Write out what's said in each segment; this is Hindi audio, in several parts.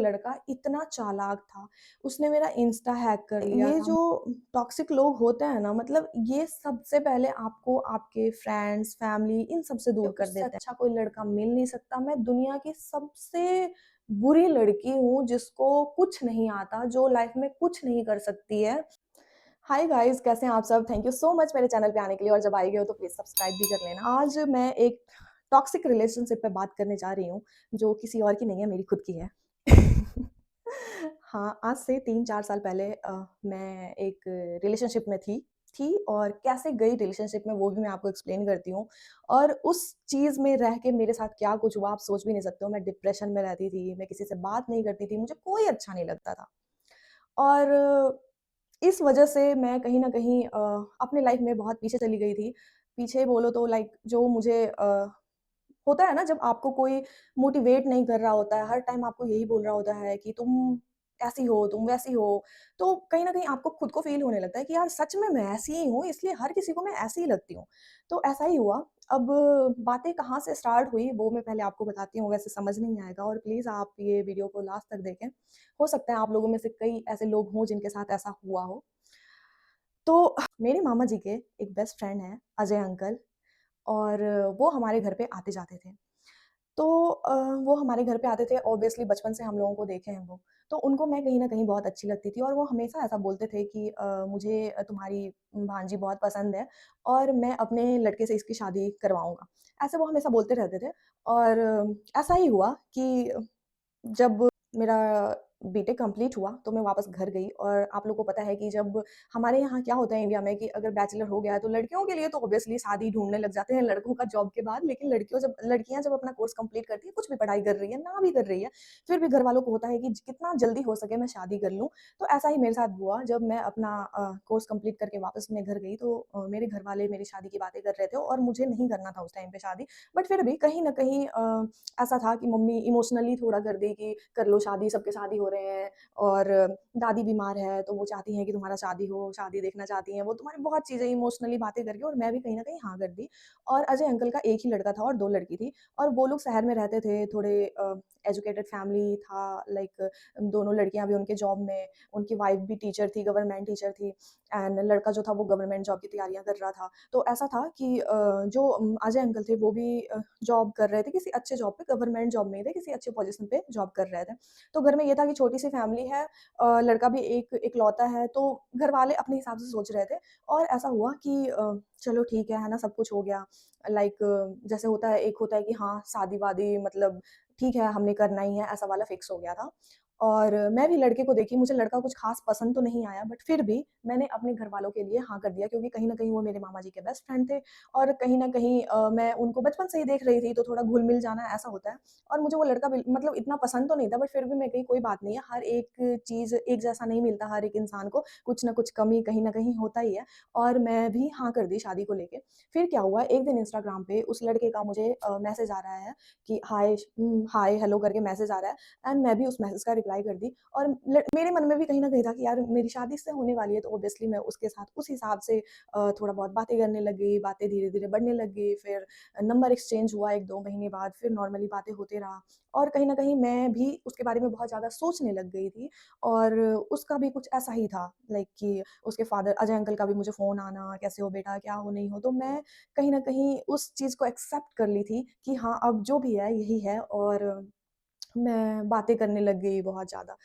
लड़का इतना चालाक था, उसने मेरा इंस्टा हैक कर लिया ये था। जो टॉक्सिक लोग होते हैं ना, मतलब ये सबसे पहले आपको आपके फ्रेंड्स, फैमिली इन सब से दूर कर उससे देते हैं। अच्छा कोई लड़का मिल नहीं सकता। मैं दुनिया की सबसे बुरी लड़की हूँ जिसको कुछ नहीं आता, जो लाइफ में कुछ नहीं कर सकती है। हाय गाइस, कैसे हैं आप सब? थैंक यू सो मच मेरे चैनल पे आने के लिए, और जब आए गए हो तो प्लीज़ सब्सक्राइब भी कर लेना। आज मैं एक टॉक्सिक रिलेशनशिप पे बात करने जा रही हूँ, जो किसी और की नहीं है, मेरी खुद की है। हाँ, आज से 3-4 साल पहले मैं एक रिलेशनशिप में थी और कैसे गई रिलेशनशिप में वो भी मैं आपको एक्सप्लेन करती हूँ। और उस चीज़ में रह के मेरे साथ क्या कुछ हुआ आप सोच भी नहीं सकते हो। मैं डिप्रेशन में रहती थी, मैं किसी से बात नहीं करती थी, मुझे कोई अच्छा नहीं लगता था। और इस वजह से मैं कहीं न कहीं अपने लाइफ़ में बहुत पीछे चली गई थी। पीछे बोलो तो लाइक जो मुझे होता है ना जब आपको कोई मोटिवेट नहीं कर रहा होता है, हर टाइम आपको यही बोल रहा होता है कि तुम ऐसी हो, तुम वैसी हो, तो कहीं न कहीं आपको खुद को फ़ील होने लगता है कि यार सच में मैं ऐसी ही हूँ, इसलिए हर किसी को मैं ऐसी ही लगती हूँ। तो ऐसा ही हुआ। अब बातें कहाँ से स्टार्ट हुई वो मैं पहले आपको बताती हूँ, वैसे समझ नहीं आएगा और प्लीज़ आप ये वीडियो को लास्ट तक देखें। हो सकता है आप लोगों में से कई ऐसे लोग हों जिनके साथ ऐसा हुआ हो। तो मेरे मामा जी के एक बेस्ट फ्रेंड हैं, अजय अंकल, और वो हमारे घर पे आते-जाते थे। तो वो हमारे घर पे आते थे, ऑब्वियसली बचपन से हम लोगों को देखे हैं वो। तो उनको मैं कहीं न कहीं बहुत अच्छी लगती थी और वो हमेशा ऐसा बोलते थे कि मुझे तुम्हारी भांजी बहुत पसंद है और मैं अपने लड़के से इसकी शादी करवाऊँगा। ऐसे वो हमेशा बोलते रहते थे और ऐसा ही हुआ कि जब मेरा बीटेक कंप्लीट हुआ, तो मैं वापस घर गई। और आप लोगों को पता है कि जब हमारे यहाँ क्या होता है इंडिया में कि अगर बैचलर हो गया है, तो लड़कियों के लिए तो ऑब्वियसली शादी ढूँढने लग जाते हैं लड़कों का जॉब के बाद। लेकिन लड़कियाँ जब अपना कोर्स कंप्लीट करती हैं, कुछ भी पढ़ाई कर रही है, ना भी कर रही है, फिर भी घरवालों को होता है कि कितना जल्दी हो सके मैं शादी कर लूँ। तो ऐसा ही मेरे साथ हुआ। जब मैं अपना कोर्स कंप्लीट करके वापस अपने घर गई, तो मेरे घरवाले मेरी शादी की बातें कर रहे थे और मुझे नहीं करना था उस टाइम पे शादी। बट फिर भी कहीं न कहीं ऐसा था कि मम्मी इमोशनली थोड़ा कर दी कि कर लो शादी, सबके शादी हो रहे हैं और दादी बीमार है, तो वो चाहती हैं कि तुम्हारा शादी हो, शादी देखना चाहती हैं, वो तुम्हारी बहुत चीज़ें इमोशनली बातें करके, और मैं भी कहीं न कहीं हाँ कर दी। और अजय अंकल का एक ही लड़का था और 2 लड़की थी और वो लोग शहर में रहते थे, थोड़े एजुकेटेड फैमिली था, लाइक दोनों लड़कियाँ भी उनके जॉब में, उनकी वाइफ भी टीचर थी, गवर्नमेंट टीचर थी, एंड लड़का जो था वो गवर्नमेंट जॉब की तैयारियाँ कर रहा था। तो ऐसा था कि जो अजय अंकल थे वो भी जॉब कर रहे थे, किसी अच्छे जॉब पे, गवर्नमेंट जॉब में ही थे, किसी अच्छे पोज़ीशन पे जॉब कर रहे थे। तो घर में ये था कि छोटी-सी फैमिली है, लड़का भी एक इकलौता है, तो घरवाले अपने हिसाब से सोच रहे थे। और ऐसा हुआ कि चलो ठीक है ना? सब कुछ हो गया। लाइक जैसे होता है, एक होता है कि हाँ, शादी-वादी मतलब ठीक है, हमने करना ही है, ऐसा वाला फिक्स हो गया था। और मैं भी लड़के को देखी, मुझे लड़का कुछ ख़ास पसंद तो नहीं आया, बट फिर भी मैंने अपने घरवालों के लिए हाँ कर दिया, क्योंकि कहीं न कहीं वो मेरे मामा जी के बेस्ट फ्रेंड थे और कहीं न कहीं मैं उनको बचपन से ही देख रही थी, तो थोड़ा घुल-मिल जाना ऐसा होता है। और मुझे वो लड़का मतलब इतना पसंद तो नहीं था, बट फिर भी मैं कही कोई बात नहीं है, हर एक चीज़ एक जैसा नहीं मिलता हर एक इंसान को, कुछ न कुछ कमी कहीं न कहीं होता ही है। और मैं भी हाँ कर दी शादी को लेके। फिर क्या हुआ, एक दिन इंस्टाग्राम पे उस लड़के का मुझे मैसेज आ रहा है कि हाय हेलो करके मैसेज आ रहा है, एंड मैं भी उस मैसेज का रिप्लाई कर दी। और मेरे मन में भी कहीं न कहीं था कि यार मेरी शादी इससे होने वाली है, तो ऑब्वियसली मैं उसके साथ उस हिसाब से थोड़ा बहुत बातें करने लग गई, बातें धीरे-धीरे बढ़ने लग गई। फिर नंबर एक्सचेंज हुआ 1-2 महीने बाद, फिर नॉर्मली बातें होते रहा। और कहीं न कहीं मैं भी उसके बारे में बहुत ज़्यादा सोचने लग गई थी और उसका भी कुछ ऐसा ही था, लाइक कि उसके फादर अजय अंकल का भी मुझे फ़ोन आना, कैसे हो बेटा? क्या हो, नहीं हो? तो मैं कहीं न कहीं उस चीज़ को एक्सेप्ट कर ली थी कि हाँ, अब जो भी है यही है। और मैं बातें करने लग गई बहुत ज़्यादा।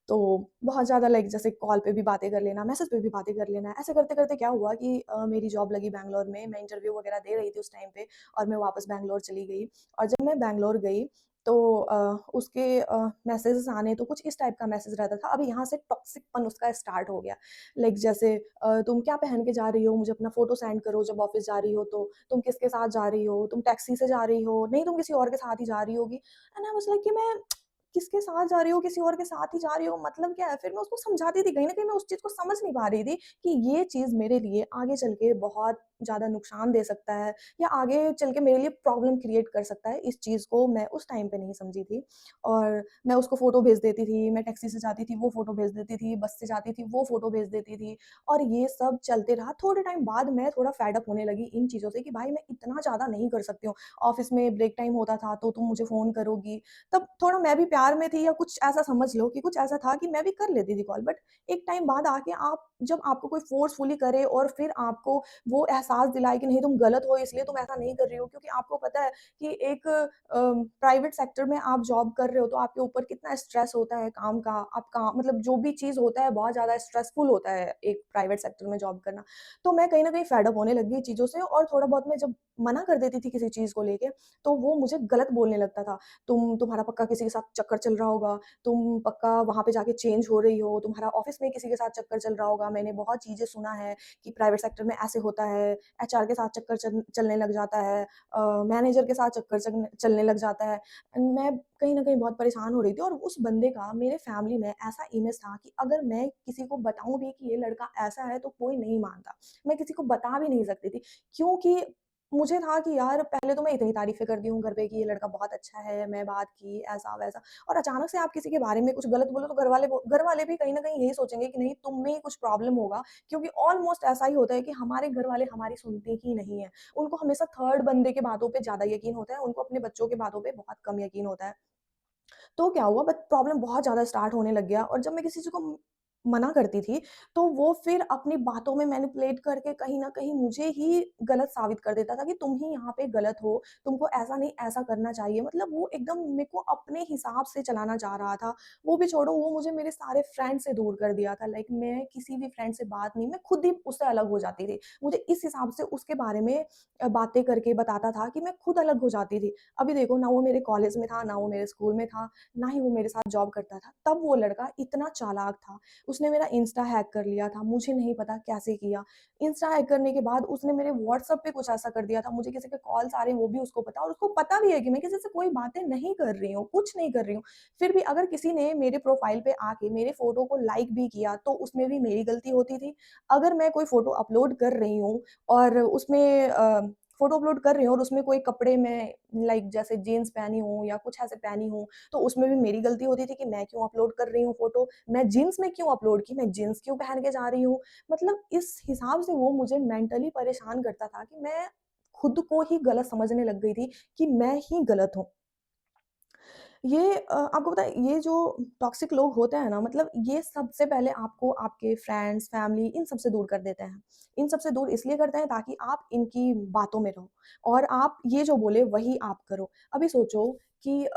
तो बहुत ज़्यादा लाइक जैसे कॉल पे भी बातें कर लेना, मैसेज पे भी बातें कर लेना। ऐसे करते-करते क्या हुआ कि मेरी जॉब लगी बैंगलोर में, मैं इंटरव्यू वगैरह दे रही थी उस टाइम पे और मैं वापस बैंगलोर चली गई। और जब मैं बैंगलोर गई तो उसके मैसेजेस आने तो कुछ इस टाइप का मैसेज रहता था। अब यहाँ से टॉक्सिकपन उसका स्टार्ट हो गया। लाइक जैसे तुम क्या पहन के जा रही हो? मुझे अपना फ़ोटो सेंड करो जब ऑफ़िस जा रही हो तो। तुम किसके साथ जा रही हो? तुम टैक्सी से जा रही हो? नहीं, तुम किसी और के साथ ही जा रही होगी। एंड आई वाज़ लाइक कि मैं किसके साथ जा रही हो, किसी और के साथ ही जा रही हो, मतलब क्या है? फिर मैं उसको समझाती थी, कहीं न कहीं मैं उस चीज़ को समझ नहीं पा रही थी कि ये चीज़ मेरे लिए आगे चल के बहुत ज़्यादा नुकसान दे सकता है या आगे चल के मेरे लिए प्रॉब्लम क्रिएट कर सकता है, इस चीज़ को मैं उस टाइम पे नहीं समझी थी। और मैं उसको फ़ोटो भेज देती थी, मैं टैक्सी से जाती थी, वो फ़ोटो भेज देती थी, बस से जाती थी, वो फ़ोटो भेज देती थी और ये सब चलते रहा। थोड़े टाइम बाद मैं थोड़ा फेड अप होने लगी इन चीज़ों से कि भाई मैं इतना ज़्यादा नहीं कर सकती हूँ। ऑफ़िस में ब्रेक टाइम होता था तो तुम मुझे फ़ोन करोगी, तब थोड़ा मैं भी प्यार में थी या कुछ ऐसा समझ लो कि कुछ ऐसा था कि मैं भी कर लेती थी कॉल। बट एक टाइम बाद आके आप जब आपको कोई फ़ोर्सफुली करे और फिर आपको वो एहसास दिलाए कि नहीं तुम गलत हो इसलिए तुम ऐसा नहीं कर रही हो, क्योंकि आपको पता है कि एक प्राइवेट सेक्टर में आप जॉब कर रहे हो तो आपके ऊपर कितना स्ट्रेस होता है काम का। आप काम मतलब जो भी चीज़ होता है बहुत ज़्यादा स्ट्रेसफुल होता है एक प्राइवेट सेक्टर में जॉब करना। तो मैं कहीं न कहीं फेड अप होने लग गई चीज़ों से और थोड़ा बहुत मैं जब मना कर देती थी किसी चीज़ को लेके, तो वो मुझे गलत बोलने लगता था। तुम्हारा पक्का किसी के साथ चक्कर चल रहा होगा, तुम पक्का वहाँ पे जाके चेंज हो रही हो, तुम्हारा ऑफ़िस में किसी के साथ चक्कर चल रहा होगा। मैंने बहुत चीज़ें सुना है कि प्राइवेट सेक्टर में ऐसे होता है, एचआर के साथ चक्कर चलने लग जाता है, मैनेजर के साथ चक्कर चलने लग जाता है। मैं कहीं न कहीं बहुत परेशान हो रही थी और उस बंदे का मेरे फैमिली में ऐसा इमेज था कि अगर मैं किसी को बताऊँ भी कि ये लड़का ऐसा है तो कोई नहीं मानता। मैं किसी को बता भी नहीं सकती थी, क्योंकि मुझे था कि यार पहले तो मैं इतनी तारीफ़ें करती हूँ घर पे कि ये लड़का बहुत अच्छा है, मैं बात की ऐसा-वैसा और अचानक से आप किसी के बारे में कुछ गलत बोलो तो घरवाले भी कहीं न कहीं यही सोचेंगे कि नहीं तुम में ही कुछ प्रॉब्लम होगा, क्योंकि ऑलमोस्ट ऐसा ही होता है कि हमारे घरवाले हमारी सुनते ही नहीं हैं। उनको हमेशा थर्ड बंदे के बातों पे ज़्यादा यकीन होता है, उनको अपने बच्चों के बातों पे बहुत कम यकीन होता है। तो क्या हुआ बट प्रॉब्लम बहुत ज़्यादा स्टार्ट होने लग गया और जब मैं किसी चीज़ को मना करती थी, तो वो फिर अपनी बातों में मैनिपुलेट करके कहीं न कहीं मुझे ही गलत साबित कर देता था कि तुम ही यहाँ पे गलत हो, तुमको ऐसा नहीं ऐसा करना चाहिए। मतलब वो एकदम मेरे को अपने हिसाब से चलाना चाह रहा था। वो भी छोड़ो, वो मुझे मेरे सारे फ्रेंड से दूर कर दिया था। लाइक मैं किसी भी फ्रेंड से बात नहीं, मैं खुद ही उससे अलग हो जाती थी। मुझे इस हिसाब से उसके बारे में बातें करके बताता था कि मैं खुद अलग हो जाती थी। अभी देखो ना वो मेरे कॉलेज में था, ना वो मेरे स्कूल में था, ना ही वो मेरे साथ जॉब करता था। तब वो लड़का इतना चालाक था, उसने मेरा इंस्टा हैक कर लिया था, मुझे नहीं पता कैसे किया। इंस्टा हैक करने के बाद उसने मेरे व्हाट्सएप पे कुछ ऐसा कर दिया था, मुझे किसी के कॉल्स आ रहे हैं वो भी उसको पता और उसको पता भी है कि मैं किसी से कोई बातें नहीं कर रही हूँ, कुछ नहीं कर रही हूँ। फिर भी अगर किसी ने मेरे प्रोफाइल पे आके मेरे फ़ोटो को लाइक भी किया, तो उसमें भी मेरी गलती होती थी। अगर मैं कोई फ़ोटो अपलोड कर रही हूँ और उसमें फ़ोटो अपलोड कर रही हूँ और उसमें कोई कपड़े मैं लाइक जैसे जीन्स पहनी हूँ या कुछ ऐसे पहनी हूँ, तो उसमें भी मेरी गलती होती थी कि मैं क्यों अपलोड कर रही हूँ फ़ोटो, मैं जीन्स में क्यों अपलोड की, मैं जीन्स क्यों पहन के जा रही हूँ। मतलब इस हिसाब से वो मुझे मेंटली परेशान करता था कि मैं खुद को ही गलत समझने लग गई थी कि मैं ही गलत हूँ। ये आपको पता है ये जो टॉक्सिक लोग होते हैं ना, मतलब ये सबसे पहले आपको आपके फ्रेंड्स, फैमिली इन सब से दूर कर देते हैं। इन सब से दूर इसलिए करते हैं ताकि आप इनकी बातों में रहो और आप ये जो बोले वही आप करो। अभी सोचो कि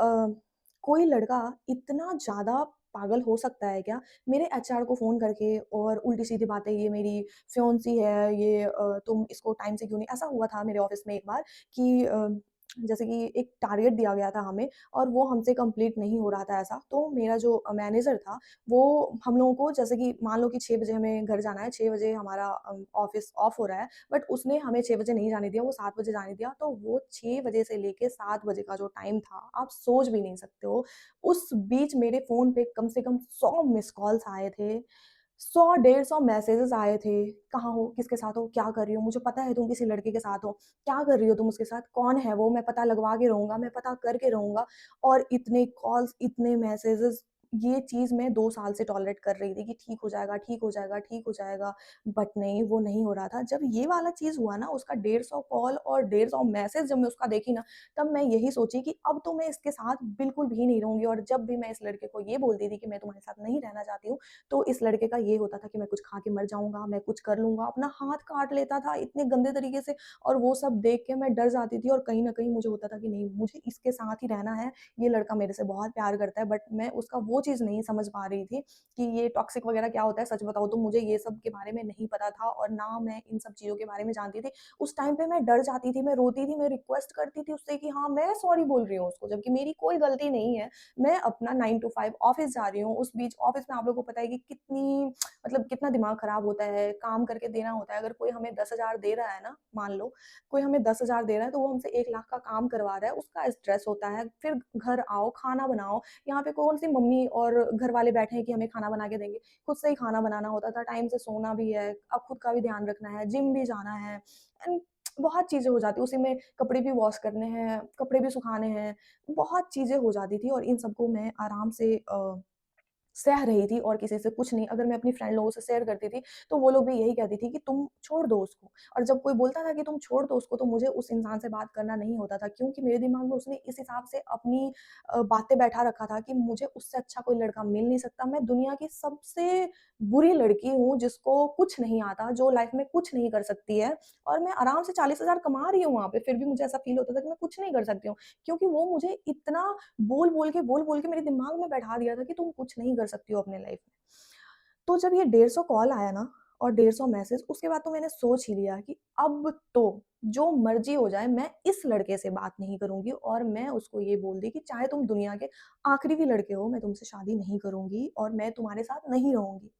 कोई लड़का इतना ज़्यादा पागल हो सकता है क्या? मेरे एचआर को फ़ोन करके और उल्टी-सीधी बातें, ये मेरी फियोंसी है, ये तुम इसको टाइम से क्यों नहीं, ऐसा हुआ था मेरे ऑफ़िस में एक बार कि जैसे कि एक टारगेट दिया गया था हमें और वो हमसे कंप्लीट नहीं हो रहा था ऐसा। तो मेरा जो मैनेजर था, वो हम लोगों को जैसे कि मान लो कि 6 बजे हमें घर जाना है, 6 बजे हमारा ऑफ़िस ऑफ हो रहा है, बट उसने हमें 6 बजे नहीं जाने दिया, वो 7 बजे जाने दिया। तो वो 6 बजे से लेके 7 बजे का जो टाइम था, आप सोच भी नहीं सकते हो। उस बीच मेरे फ़ोन पे कम से कम 100 मिस्ड कॉल्स आए थे। 100 डेढ़ 100 मैसेजेस आए थे, कहाँ हो? किसके साथ हो? क्या कर रही हो? मुझे पता है तुम किसी लड़के के साथ हो। क्या कर रही हो तुम उसके साथ? कौन है वो? मैं पता लगवा के रहूँगा, मैं पता करके रहूँगा और इतने कॉल्स, इतने मैसेजेस, ये चीज़ मैं 2 साल से टॉलरेट कर रही थी कि ठीक हो जाएगा, ठीक हो जाएगा, ठीक हो जाएगा, बट नहीं, वो नहीं हो रहा था। जब ये वाला चीज़ हुआ ना, उसका 150 कॉल और 150 मैसेज जब मैं उसका देखी ना, तब मैं यही सोची कि अब तो मैं इसके साथ बिल्कुल भी नहीं रहूँगी और जब भी मैं इस लड़के को ये बोलती थी कि मैं तुम्हारे साथ नहीं रहना चाहती हूँ, तो इस लड़के का ये होता था कि मैं कुछ खा के मर जाऊँगा, मैं कुछ कर लूँगा, अपना हाथ काट लेता था इतने गंदे तरीके से और वो सब देख के मैं डर जाती थी और कहीं न कहीं मुझे होता था कि नहीं, मुझे इसके साथ ही रहना है, ये लड़का मेरे से बहुत प्यार करता है, बट मैं उसका वो चीज़ नहीं समझ पा रही थी कि ये टॉक्सिक वगैरह क्या होता है। सच बताऊँ तो मुझे ये सब के बारे में नहीं पता था और ना मैं इन सब चीज़ों के बारे में जानती थी। उस टाइम पे मैं डर जाती थी, मैं रोती थी, मैं रिक्वेस्ट करती थी उससे कि हाँ, मैं सॉरी बोल रही हूँ उसको, जबकि मेरी कोई गलती नहीं है। मैं अपना 9 टू 5 ऑफ़िस जा रही हूँ, उस बीच ऑफ़िस में आप लोगों को पता है कि कितनी मतलब कितना दिमाग खराब होता है, काम करके देना होता है। अगर कोई हमें 10,000 दे रहा है ना, मान लो, कोई हमें 10,000 दे रहा है, तो वो हमसे 1 लाख का काम करवा रहा है, उसका स्ट्रेस होता है। फिर घर आओ, खाना बनाओ, यहाँ पे कौन-सी मम्मी नहीं और घर वाले बैठे हैं कि हमें खाना बना के देंगे, खुद से ही खाना बनाना होता था, टाइम से सोना भी है, अब खुद का भी ध्यान रखना है, जिम भी जाना है एंड बहुत चीज़ें हो जाती हैं, उसी में कपड़े भी वॉश करने हैं, कपड़े भी सुखाने हैं, बहुत चीज़ें हो जाती थी और इन सबको मैं आराम से सह रही थी और किसी से कुछ नहीं। अगर मैं अपनी फ्रेंड लोगों से शेयर करती थी, तो वो लोग भी यही कहती थी कि तुम छोड़ दो उसको और जब कोई बोलता था कि तुम छोड़ दो उसको, तो मुझे उस इंसान से बात करना नहीं होता था क्योंकि मेरे दिमाग में उसने इस हिसाब से अपनी बातें बैठा रखा था कि मुझे उससे अच्छा कोई लड़का मिल नहीं सकता। मैं दुनिया की सबसे बुरी लड़की हूँ जिसको कुछ नहीं आता, जो लाइफ़ में कुछ नहीं कर सकती है और मैं आराम से 40,000 कमा रही हूँ वहाँ पे, फिर भी मुझे ऐसा फ़ील होता था कि मैं कुछ नहीं कर सकती हूँ। क्योंकि वो मुझे इतना बोल-बोल के मेरे दिमाग में बैठा दिया था कि तुम कुछ नहीं कर सकती हो अपने लाइफ में। तो जब ये 150 कॉल आया ना और 150 मैसेज उसके बाद तो मैंने सोच ही लिया कि अब तो जो मर्ज़ी हो जाए मैं इस लड़के से बात नहीं करूँगी और मैं उसको ये बोल दी कि चाहे तुम दुनिया के आखिरी भी लड़के हो, मैं तुमसे शादी नहीं करूँगी और मैं तुम्हारे साथ नहीं रहूँगी।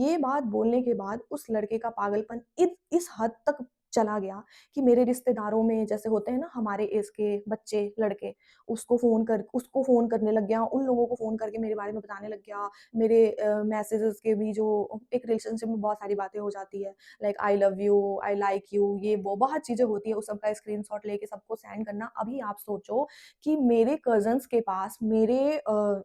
ये बात बोलने के बाद उस लड़के का पागलपन इस हद तक चला गया कि मेरे रिश्तेदारों में जैसे होते हैं ना हमारे एज के बच्चे, लड़के, उसको फ़ोन करने लग गया, उन लोगों को फ़ोन करके मेरे बारे में बताने लग गया। मेरे मैसेजेस के भी जो एक रिलेशनशिप में बहुत सारी बातें हो जाती है, like I love you, I like you, ये वो बहुत चीज़ें होती है, उस सब का स्क्रीनशॉट लेके सबको सेंड करना। अभी आप सोचो कि मेरे कज़िन्स के पास मेरे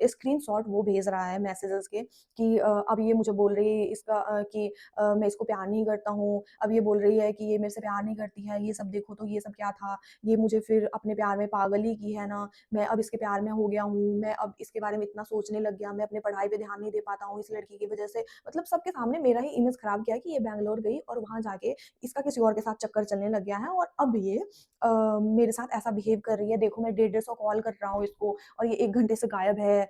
स्क्रीनशॉट वो भेज रहा है मैसेजेस के कि अब ये मुझे बोल रही है कि मैं इसको प्यार नहीं करता हूँ, अब ये बोल रही है कि ये मेरे से प्यार नहीं करती है, ये सब देखो तो ये सब क्या था? ये मुझे फिर अपने प्यार में पागल ही की है ना, मैं अब इसके प्यार में हो गया हूँ, मैं अब इसके बारे में इतना सोचने लग गया, मैं अपने पढ़ाई पे ध्यान नहीं दे पाता हूँ इस लड़की की वजह से। मतलब सबके सामने मेरा ही इमेज खराब किया कि ये बैंगलोर गई और वहाँ जाके इसका किसी और के साथ चक्कर चलने लग गया है और अब ये मेरे साथ ऐसा बिहेव कर रही है, देखो मैं डेढ़ 150 कॉल कर रहा हूँ इसको और ये 1 घंटे से गायब है,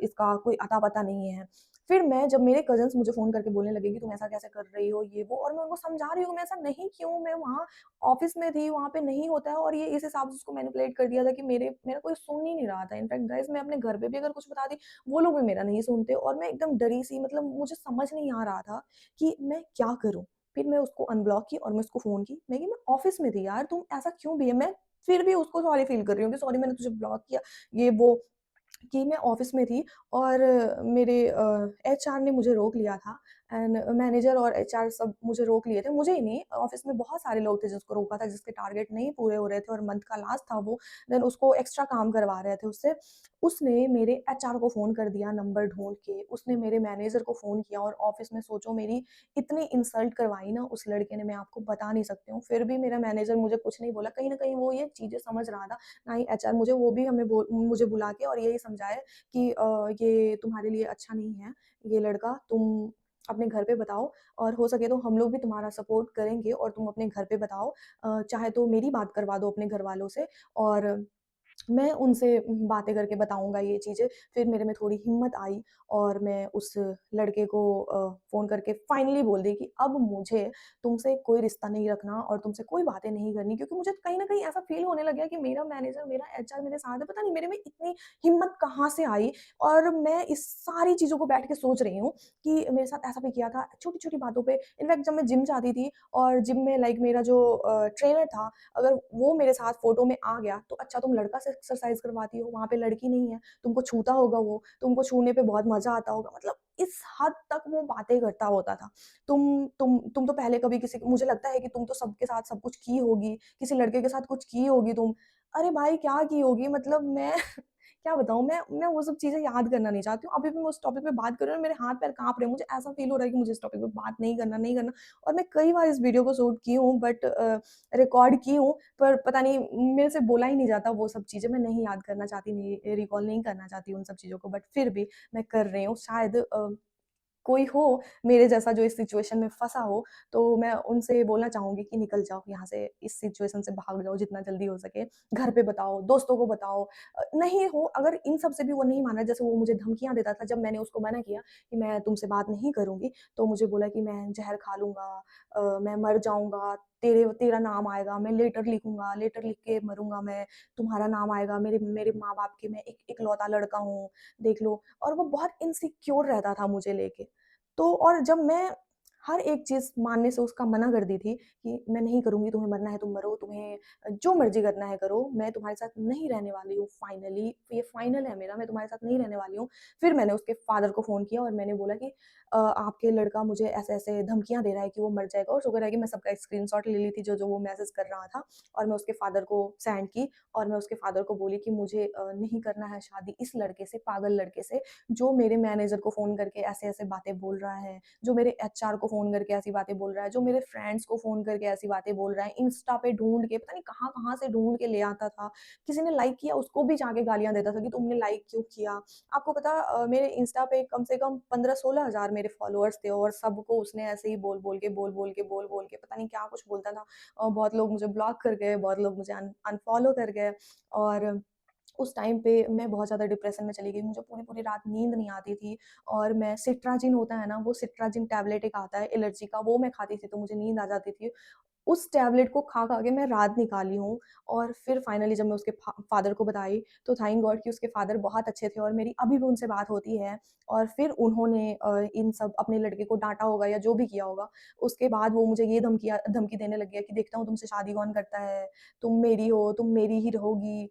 इसका कोई अता-पता नहीं है। फिर मैं जब मेरे कज़िन्स मुझे फ़ोन करके बोलने लगे कि तुम ऐसा कैसे कर रही हो ये वो और मैं उनको समझा रही हूँ मैं ऐसा नहीं की हूँ, मैं वहाँ ऑफ़िस में थी, वहाँ पे नहीं होता है और ये इस हिसाब से उसको मैनिपुलेट कर दिया था कि मेरा कोई सुन ही नहीं रहा था। इनफैक्ट गाइज़ मैं अपने घर पे भी अगर कुछ बताती, वो लोग भी मेरा नहीं सुनते और मैं एकदम डरी सी मतलब मुझे समझ नहीं आ रहा था कि मैं क्या करूँ? फिर मैं उसको अनब्लॉक की और मैं उसको फ़ोन की, मैं कि मैं ऑफ़िस में थी यार, तुम ऐसा क्यों बिहेव मैं फिर भी उसको सॉरी फ़ील कर रही हूँ कि सॉरी मैंने तुझे ब्लॉक किया, ये वो। कि मैं ऑफ़िस में थी और मेरे एचआर ने मुझे रोक लिया था एंड मैनेजर और एचआर सब मुझे रोक लिए थे। मुझे ही नहीं, ऑफ़िस में बहुत सारे लोग थे जिसको रोका था, जिसके टारगेट नहीं पूरे हो रहे थे और मंथ का लास्ट था वो, देन उसको एक्स्ट्रा काम करवा रहे थे उससे। उसने मेरे एचआर को फ़ोन कर दिया नंबर ढूँढ के, उसने मेरे मैनेजर को फ़ोन किया और ऑफ़िस में सोचो मेरी इतनी इंसल्ट करवाई ना उस लड़के ने, मैं आपको बता नहीं सकती हूँ। फिर भी मेरा मैनेजर मुझे कुछ नहीं बोला, कहीं न कहीं वो ये चीज़ें समझ रहा था। ना ही एचआर मुझे बुला के और यही समझाया कि ये तुम्हारे लिए अच्छा नहीं है, ये लड़का, तुम अपने घर पे बताओ और हो सके तो हम लोग भी तुम्हारा सपोर्ट करेंगे और तुम अपने घर पे बताओ। चाहे तो मेरी बात करवा दो अपने घरवालों से और मैं उनसे बातें करके बताऊँगा ये चीज़ें। फिर मेरे में थोड़ी हिम्मत आई और मैं उस लड़के को फ़ोन करके फाइनली बोल दी कि अब मुझे तुमसे कोई रिश्ता नहीं रखना और तुमसे कोई बातें नहीं करनी क्योंकि मुझे कहीं न कहीं ऐसा फ़ील होने लग गया कि मेरा मैनेजर, मेरा एचआर मेरे साथ है, पता नहीं मेरे में इतनी हिम्मत कहाँ से आई और मैं इस सारी चीज़ों को बैठ के सोच रही हूँ कि मेरे साथ ऐसा भी किया था, छोटी-छोटी बातों पे। इनफैक्ट जब मैं जिम जाती थी और जिम में लाइक मेरा जो ट्रेनर था, अगर वो मेरे साथ फ़ोटो में आ गया, तो अच्छा तुम लड़का से एक्सरसाइज़ करवाती हो, वहाँ पे लड़की नहीं है, तुमको छूता होगा वो, तुमको छूने पे बहुत मज़ा आता होगा। मतलब इस हद तक वो बातें करता होता था। तुम तो पहले कभी किसी मुझे लगता है कि तुम तो सबके साथ सब कुछ की होगी, किसी लड़के के साथ कुछ की होगी तुम। अरे भाई क्या की होगी मतलब मैं क्या बताऊँ मैं वो सब चीज़ें याद करना नहीं चाहती हूँ। अभी भी मैं उस टॉपिक पे बात कर रही हूँ और मेरे हाथ-पैर काँप रहे हैं। मुझे ऐसा फ़ील हो रहा है कि मुझे इस टॉपिक पे बात नहीं करना और मैं कई बार इस वीडियो को शूट की हूँ बट रिकॉर्ड की हूँ पर पता नहीं मेरे से बोला ही नहीं जाता वो सब चीज़ें। मैं नहीं याद करना चाहती, नहीं रिकॉल नहीं करना चाहती उन सब चीज़ों को बट फिर भी मैं कर रही हूँ। शायद कोई हो मेरे जैसा जो इस सिचुएशन में फँसा हो, तो मैं उनसे बोलना चाहूँगी कि निकल जाओ यहाँ से, इस सिचुएशन से भाग जाओ जितना जल्दी हो सके। घर पे बताओ, दोस्तों को बताओ। नहीं हो अगर इन सब से भी वो नहीं माना, जैसे वो मुझे धमकियाँ देता था जब मैंने उसको मना किया कि मैं तुमसे बात नहीं करूँगी, तो मुझे बोला कि मैं ज़हर खा लूँगा, मैं मर जाऊँगा, तेरा नाम आएगा, मैं लेटर लिखूँगा, लेटर लिख के मरूँगा मैं, तुम्हारा नाम आएगा, मेरे मेरे माँ-बाप के मैं इकलौता लड़का हूँ, देख लो। और वो बहुत इनसिक्योर रहता था मुझे लेके। तो और जब मैं हर एक चीज़ मानने से उसका मना कर दी थी कि मैं नहीं करूँगी, तुम्हें मरना है तुम मरो, तुम्हें जो मर्ज़ी करना है करो, मैं तुम्हारे साथ नहीं रहने वाली हूँ फाइनली, ये फाइनल है मेरा, मैं तुम्हारे साथ नहीं रहने वाली हूँ। फिर मैंने उसके फ़ादर को फ़ोन किया और मैंने बोला कि आपके लड़का मुझे ऐसे-ऐसे धमकियाँ दे रहा है कि वो मर जाएगा, और शुक्र है कि मैं सबका एक स्क्रीनशॉट ले ली थी जो-जो वो मैसेज कर रहा था, और मैं उसके फ़ादर को सेंड की, और मैं उसके फ़ादर को बोली कि मुझे नहीं करना है शादी इस लड़के से, पागल लड़के से, जो मेरे मैनेजर को फ़ोन करके ऐसे-ऐसे बातें बोल रहा है, जो मेरे एचआर को फ़ोन करके ऐसी बातें बोल रहा है, जो मेरे फ्रेंड्स को फ़ोन करके ऐसी बातें बोल रहा है, इंस्टा पे ढूँढ के पता नहीं कहाँ-कहाँ से ढूँढ के ले आता था। किसी ने लाइक किया उसको भी जाके गालियाँ देता था कि तुमने लाइक क्यों किया? आपको पता मेरे इंस्टा पे कम से कम 15-16 हज़ार मेरे फॉलोअर्स थे, और सबको उसने ऐसे ही बोल-बोल के पता नहीं क्या कुछ बोलता था। बहुत लोग मुझे ब्लॉक कर गए, बहुत लोग मुझे अनफ़ॉलो कर गए, और उस टाइम पे मैं बहुत ज़्यादा डिप्रेशन में चली गई। मुझे पूरी-पूरी रात नींद नहीं आती थी, और मैं सिट्राजिन होता है ना, वो सिट्राजिन टैबलेट एक आता है एलर्जी का, वो मैं खाती थी तो मुझे नींद आ जाती थी। उस टैबलेट को खा-खा के मैं रात निकाली हूँ, और फिर फाइनली जब मैं उसके फादर को बताई, तो थैंक गॉड कि उसके फादर बहुत अच्छे थे, और मेरी अभी भी उनसे बात होती है, और फिर उन्होंने इन सब अपने लड़के को डाँटा होगा या जो भी किया होगा। उसके बाद वो मुझे ये धमकी देने लग गया कि देखता हूँ तुमसे शादी कौन करता है, तुम मेरी हो, तुम मेरी ही रहोगी,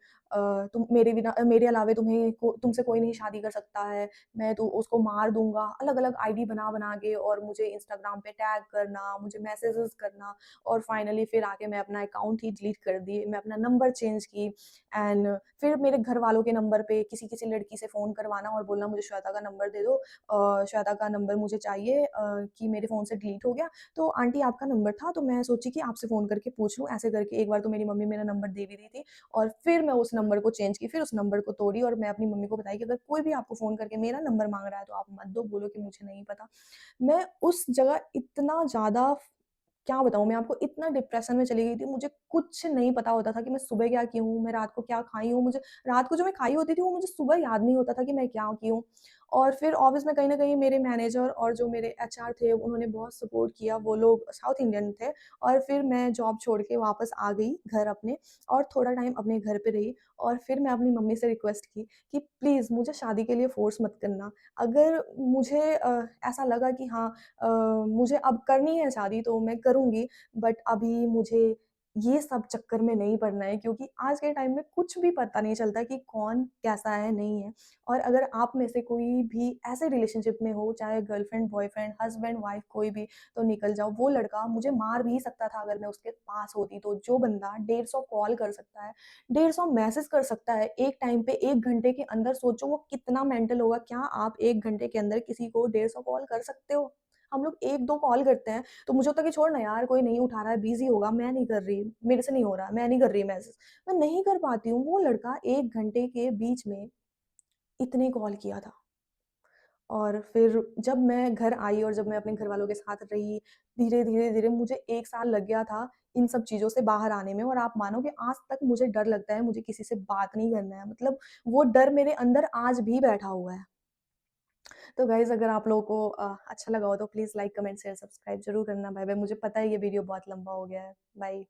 तुम मेरे बिना मेरे अलावा तुमसे कोई नहीं शादी कर सकता है, मैं तो उसको मार दूँगा। अलग-अलग आईडी बना-बना के, और मुझे इंस्टाग्राम पे टैग करना, मुझे मैसेजेस करना, और फाइनली फिर आके मैं अपना अकाउंट ही डिलीट कर दी, मैं अपना नंबर चेंज की, एंड फिर मेरे घर वालों के नंबर पे किसी-किसी लड़की से फ़ोन करवाना और बोलना मुझे श्वेता का नंबर दे दो, श्वेता का नंबर मुझे चाहिए, कि मेरे फ़ोन से डिलीट हो गया। तो आंटी आपका नंबर था, तो मैं सोची कि आपसे फ़ोन करके पूछ लूँ, ऐसे करके एक बार तो मेरी मम्मी मेरा नंबर दे भी दी थी, और फिर मैं उस नंबर को चेंज की, फिर उस नंबर को तोड़ी, और मैं अपनी मम्मी को बताई कि अगर कोई भी आपको फ़ोन करके मेरा नंबर माँग रहा है तो आप मत दो, बोलो कि मुझे नहीं पता। मैं उस जगह इतना ज़्यादा क्या बताऊँ मैं आपको, इतना डिप्रेशन में चली गई थी, मुझे कुछ नहीं पता होता था कि मैं सुबह क्या की हूँ, मैं रात को क्या खाई हूँ, मुझे रात को जो मैं खाई होती थी वो मुझे सुबह याद नहीं होता था कि मैं क्या की हूँ। और फिर ऑफ़िस में कहीं न कहीं मेरे मैनेजर और जो मेरे एचआर थे उन्होंने बहुत सपोर्ट किया, वो लोग साउथ इंडियन थे, और फिर मैं जॉब छोड़ के वापस आ गई घर अपने, और थोड़ा टाइम अपने घर पे रही, और फिर मैं अपनी मम्मी से रिक्वेस्ट की कि प्लीज़ मुझे शादी के लिए फ़ोर्स मत करना। अगर मुझे ऐसा लगा कि हाँ, अ, मुझे अब करनी है शादी तो मैं करूँगी, बट अभी मुझे ये सब चक्कर में नहीं पड़ना है, क्योंकि आज के टाइम में कुछ भी पता नहीं चलता कि कौन कैसा है, नहीं है। और अगर आप में से कोई भी ऐसे रिलेशनशिप में हो, चाहे गर्लफ्रेंड, बॉयफ्रेंड, हस्बैंड, वाइफ कोई भी, तो निकल जाओ। वो लड़का मुझे मार भी सकता था अगर मैं उसके पास होती तो। जो बंदा 150 कॉल कर सकता है, 150 मैसेज कर सकता है, एक टाइम पे 1 घंटे के अंदर, सोचो वो कितना मेंटल होगा। क्या आप 1 घंटे के अंदर किसी को 150 कॉल कर सकते हो? हम लोग 1-2 कॉल करते हैं, तो मुझे होता है कि छोड़ ना यार, कोई नहीं उठा रहा है, बिज़ी होगा, मैं नहीं कर रही, मेरे से नहीं हो रहा, मैं नहीं कर रही मैसेज। मैं नहीं कर पाती हूँ, वो लड़का 1 घंटे के बीच में इतने कॉल किया था। और फिर जब मैं घर आई और जब मैं अपने घरवालों के साथ रही, धीरे-धीरे मुझे 1 साल लग गया था इन सब चीज़ों से बाहर आने में, और आप मानोगे आज तक मुझे डर लगता है, मुझे किसी से बात नहीं करना है, मतलब वो डर मेरे अंदर आज भी बैठा हुआ है। तो गाइज़, अगर आप लोगों को अच्छा लगा हो तो please like, comment, share, subscribe ज़रूर करना। Bye bye. मुझे पता है ये वीडियो बहुत लंबा हो गया है। बाय।